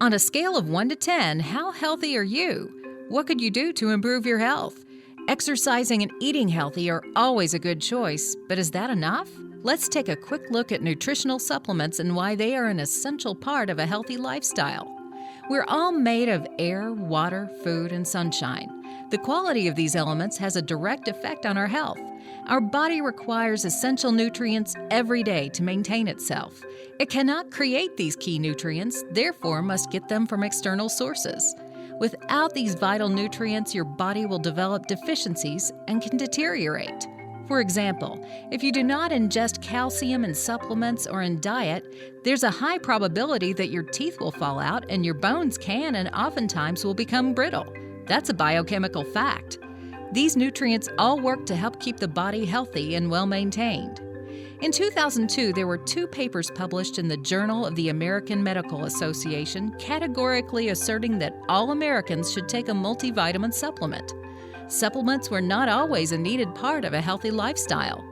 On a scale of 1 to 10, how healthy are you? What could you do to improve your health? Exercising and eating healthy are always a good choice, but is that enough? Let's take a quick look at nutritional supplements and why they are an essential part of a healthy lifestyle. We're all made of air, water, food, and sunshine. The quality of these elements has a direct effect on our health. Our body requires essential nutrients every day to maintain itself. It cannot create these key nutrients, therefore must get them from external sources. Without these vital nutrients, your body will develop deficiencies and can deteriorate. For example, if you do not ingest calcium in supplements or in diet, there's a high probability that your teeth will fall out and your bones can and oftentimes will become brittle. That's a biochemical fact. These nutrients all work to help keep the body healthy and well-maintained. In 2002, there were 2 papers published in the Journal of the American Medical Association categorically asserting that all Americans should take a multivitamin supplement. Supplements were not always a needed part of a healthy lifestyle.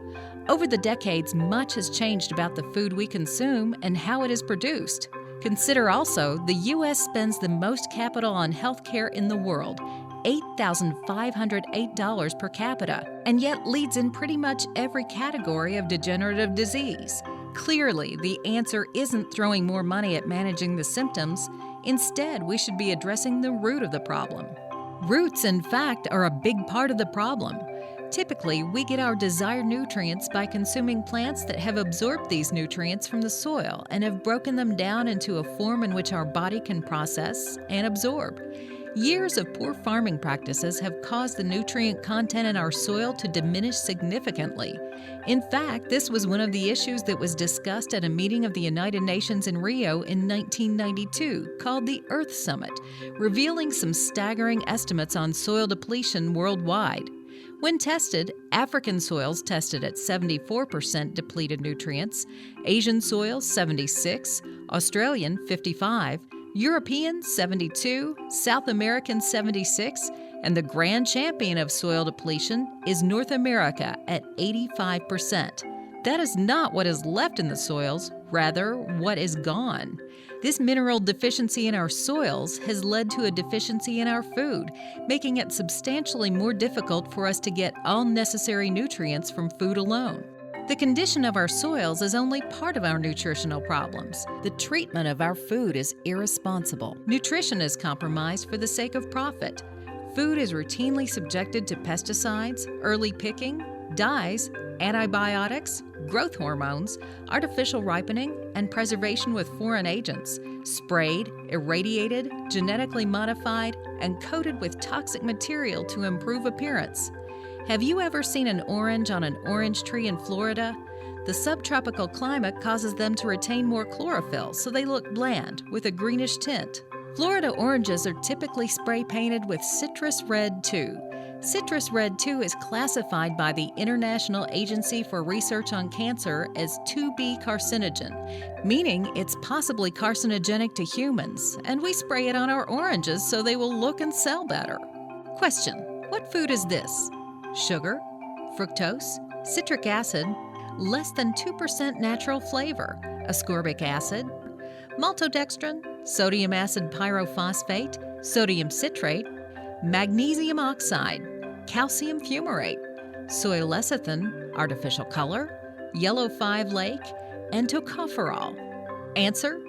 Over the decades, much has changed about the food we consume and how it is produced. Consider also, the U.S. spends the most capital on healthcare in the world, $8,508 per capita, and yet leads in pretty much every category of degenerative disease. Clearly, the answer isn't throwing more money at managing the symptoms. Instead, we should be addressing the root of the problem. Roots, in fact, are a big part of the problem. Typically, we get our desired nutrients by consuming plants that have absorbed these nutrients from the soil and have broken them down into a form in which our body can process and absorb. Years of poor farming practices have caused the nutrient content in our soil to diminish significantly. In fact, this was one of the issues that was discussed at a meeting of the United Nations in Rio in 1992 called the Earth Summit, revealing some staggering estimates on soil depletion worldwide. When tested, African soils tested at 74% depleted nutrients, Asian soils 76, Australian 55, European 72, South American 76, and the grand champion of soil depletion is North America at 85%. That is not what is left in the soils, rather what is gone. This mineral deficiency in our soils has led to a deficiency in our food, making it substantially more difficult for us to get all necessary nutrients from food alone. The condition of our soils is only part of our nutritional problems. The treatment of our food is irresponsible. Nutrition is compromised for the sake of profit. Food is routinely subjected to pesticides, early picking, dyes, antibiotics, growth hormones, artificial ripening, and preservation with foreign agents, sprayed, irradiated, genetically modified, and coated with toxic material to improve appearance. Have you ever seen an orange on an orange tree in Florida? The subtropical climate causes them to retain more chlorophyll, so they look bland, with a greenish tint. Florida oranges are typically spray painted with citrus red 2. Citrus red 2 is classified by the International Agency for Research on Cancer as 2B carcinogen, meaning it's possibly carcinogenic to humans, and we spray it on our oranges so they will look and sell better. Question: what food is this? Sugar, fructose, citric acid, less than 2% natural flavor, ascorbic acid, maltodextrin, sodium acid pyrophosphate, sodium citrate, magnesium oxide, calcium fumarate, soy lecithin, artificial color, yellow 5-lake, and tocopherol. Answer: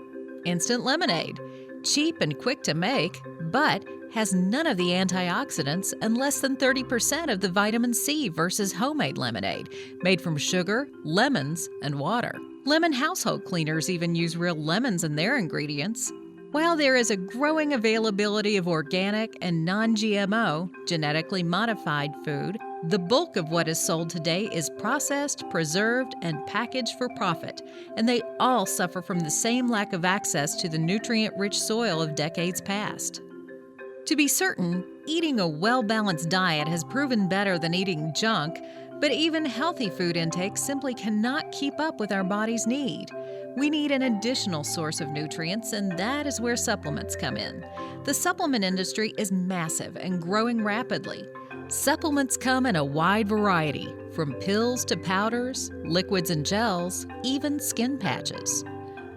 instant lemonade. Cheap and quick to make, but has none of the antioxidants and less than 30% of the vitamin C versus homemade lemonade, made from sugar, lemons, and water. Lemon household cleaners even use real lemons in their ingredients. While there is a growing availability of organic and non-GMO, genetically modified food, the bulk of what is sold today is processed, preserved, and packaged for profit, and they all suffer from the same lack of access to the nutrient-rich soil of decades past. To be certain, eating a well-balanced diet has proven better than eating junk, but even healthy food intake simply cannot keep up with our body's need. We need an additional source of nutrients, and that is where supplements come in. The supplement industry is massive and growing rapidly. Supplements come in a wide variety, from pills to powders, liquids and gels, even skin patches.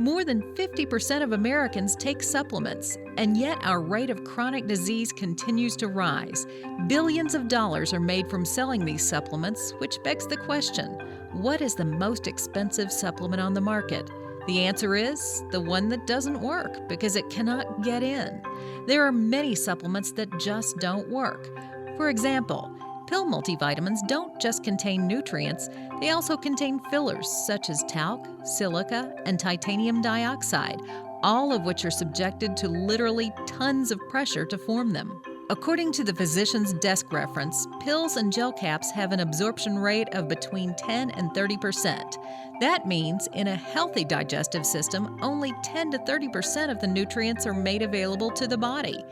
More than 50% of Americans take supplements, and yet our rate of chronic disease continues to rise. Billions of dollars are made from selling these supplements, which begs the question, what is the most expensive supplement on the market? The answer is the one that doesn't work because it cannot get in. There are many supplements that just don't work. For example, pill multivitamins don't just contain nutrients, they also contain fillers such as talc, silica, and titanium dioxide, all of which are subjected to literally tons of pressure to form them. According to the physician's desk reference, pills and gel caps have an absorption rate of between 10 and 30%. That means in a healthy digestive system, only 10 to 30% of the nutrients are made available to the body.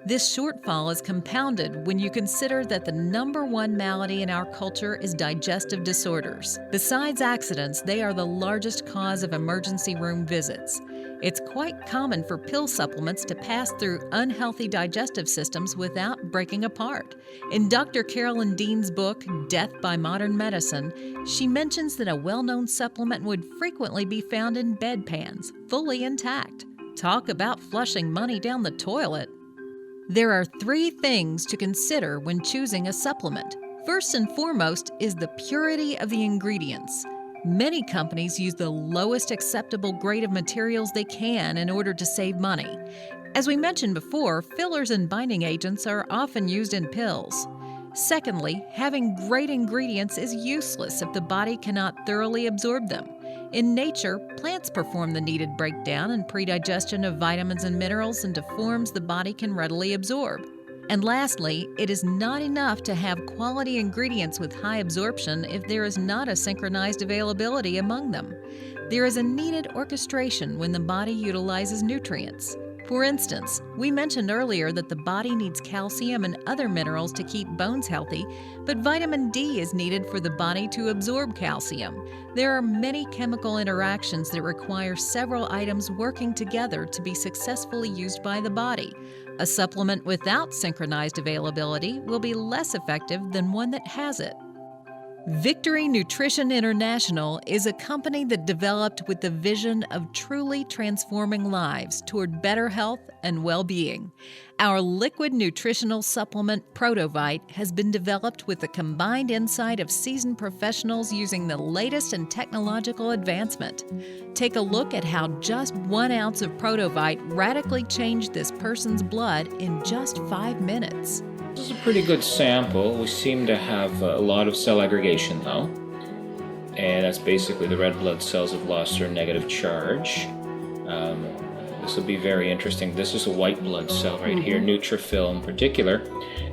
This shortfall is compounded when you consider that the number one malady in our culture is digestive disorders. Besides accidents, they are the largest cause of emergency room visits. It's quite common for pill supplements to pass through unhealthy digestive systems without breaking apart. In Dr. Carolyn Dean's book, Death by Modern Medicine, she mentions that a well-known supplement would frequently be found in bedpans, fully intact. Talk about flushing money down the toilet. There are 3 things to consider when choosing a supplement. First and foremost is the purity of the ingredients. Many companies use the lowest acceptable grade of materials they can in order to save money. As we mentioned before, fillers and binding agents are often used in pills. Secondly, having great ingredients is useless if the body cannot thoroughly absorb them. In nature, plants perform the needed breakdown and predigestion of vitamins and minerals into forms the body can readily absorb. And lastly, it is not enough to have quality ingredients with high absorption if there is not a synchronized availability among them. There is a needed orchestration when the body utilizes nutrients. For instance, we mentioned earlier that the body needs calcium and other minerals to keep bones healthy, but vitamin D is needed for the body to absorb calcium. There are many chemical interactions that require several items working together to be successfully used by the body. A supplement without synchronized availability will be less effective than one that has it. Victory Nutrition International is a company that developed with the vision of truly transforming lives toward better health and well-being. Our liquid nutritional supplement Prodovite has been developed with the combined insight of seasoned professionals using the latest in technological advancement. Take a look at how just 1 ounce of Prodovite radically changed this person's blood in just 5 minutes. This is a pretty good sample. We seem to have a lot of cell aggregation though, and that's basically the red blood cells have lost their negative charge. This will be very interesting. This is a white blood cell right here, neutrophil in particular,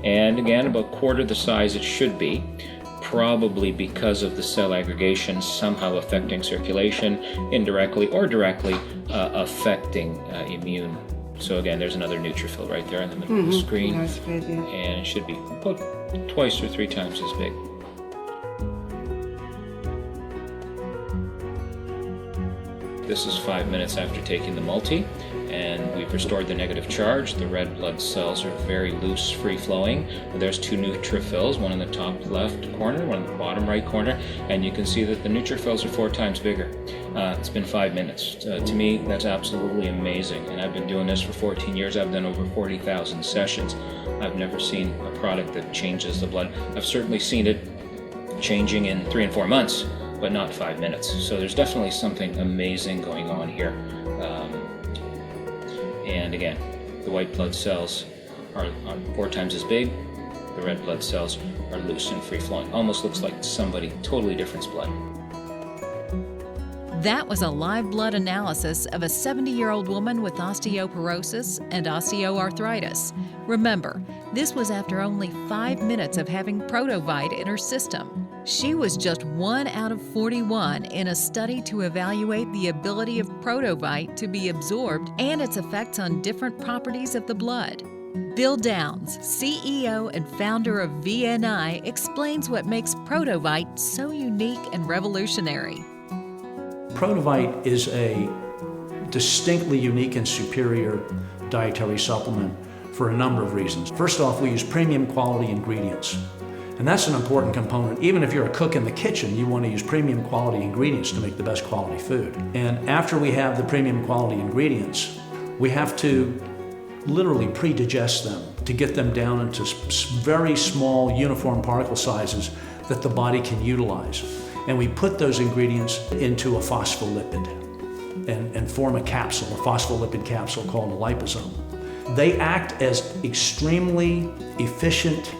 and again about quarter the size it should be, probably because of the cell aggregation somehow affecting circulation, indirectly or directly affecting immune. So again, there's another neutrophil right there in the middle of the screen, That's good, yeah. and it should be about 2 or 3 times as big. This is 5 minutes after taking the multi, and we've restored the negative charge. The red blood cells are very loose, free-flowing. There's 2 neutrophils, one in the top left corner, one in the bottom right corner, and you can see that the neutrophils are 4 times bigger. It's been 5 minutes. To me, that's absolutely amazing, and I've been doing this for 14 years. I've done over 40,000 sessions. I've never seen a product that changes the blood. I've certainly seen it changing in 3 and 4 months, but not 5 minutes. So there's definitely something amazing going on here. And again, the white blood cells are 4 times as big. The red blood cells are loose and free-flowing. Almost looks like somebody totally different's blood. That was a live blood analysis of a 70-year-old woman with osteoporosis and osteoarthritis. Remember, this was after only 5 minutes of having Prodovite in her system. She was just 1 out of 41 in a study to evaluate the ability of Prodovite to be absorbed and its effects on different properties of the blood. Bill Downs, CEO and founder of VNI, explains what makes Prodovite so unique and revolutionary. Prodovite is a distinctly unique and superior dietary supplement for a number of reasons. First off, we use premium quality ingredients. And that's an important component. Even if you're a cook in the kitchen, you want to use premium quality ingredients to make the best quality food. And after we have the premium quality ingredients, we have to literally pre-digest them to get them down into very small uniform particle sizes that the body can utilize. And we put those ingredients into a phospholipid and form a capsule, a phospholipid capsule called a liposome. They act as extremely efficient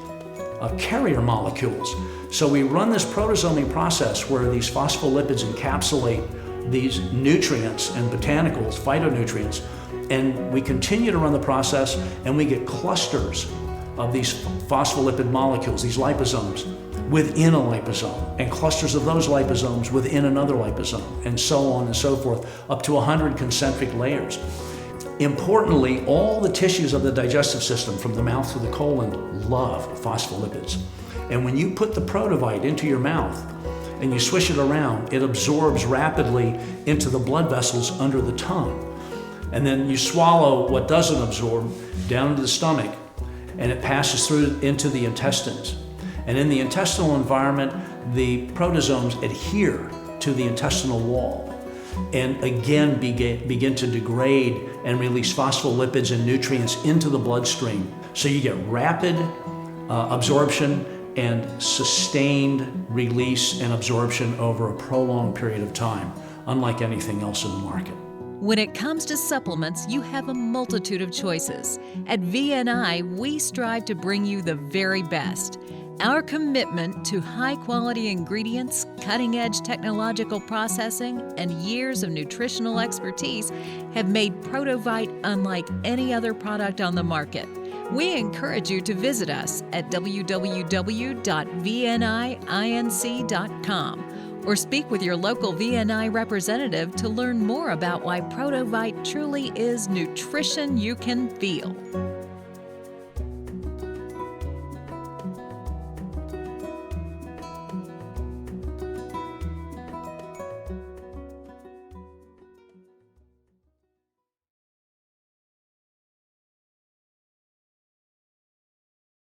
carrier molecules. So we run this protosomic process where these phospholipids encapsulate these nutrients and botanicals, phytonutrients, and we continue to run the process, and we get clusters of these phospholipid molecules, these liposomes, within a liposome, and clusters of those liposomes within another liposome, and so on and so forth, up to 100 concentric layers. Importantly, all the tissues of the digestive system, from the mouth to the colon, love phospholipids. And when you put the Prodovite into your mouth and you swish it around, it absorbs rapidly into the blood vessels under the tongue. And then you swallow what doesn't absorb down into the stomach, and it passes through into the intestines. And in the intestinal environment, the protosomes adhere to the intestinal wall and again begin to degrade and release phospholipids and nutrients into the bloodstream. So you get rapid absorption and sustained release and absorption over a prolonged period of time, unlike anything else in the market. When it comes to supplements, you have a multitude of choices. At VNI, we strive to bring you the very best. Our commitment to high-quality ingredients, cutting-edge technological processing, and years of nutritional expertise have made Prodovite unlike any other product on the market. We encourage you to visit us at www.vniinc.com or speak with your local VNI representative to learn more about why Prodovite truly is nutrition you can feel.